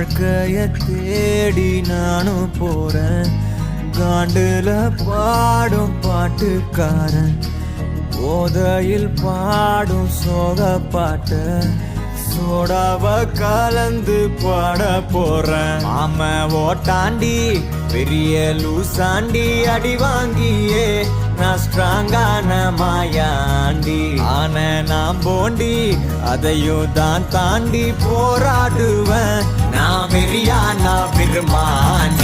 வாழ்க்கைய தேடி நானும் போறேன். காண்டுல பாடும் பாட்டுக்காரன், போதையில் பாடும் சோக பாட்ட சோடாவ கலந்து பாட போறேன். ஆம ஓட்டாண்டி பெரிய லூசாண்டி, அடி வாங்கியே நான் ஸ்ட்ராங்கான மாயாண்டி. ஆன நான் போண்டி அதையும் தான் தாண்டி போராடுவேன். நான் வெறியா நான் பெருமாண்டி.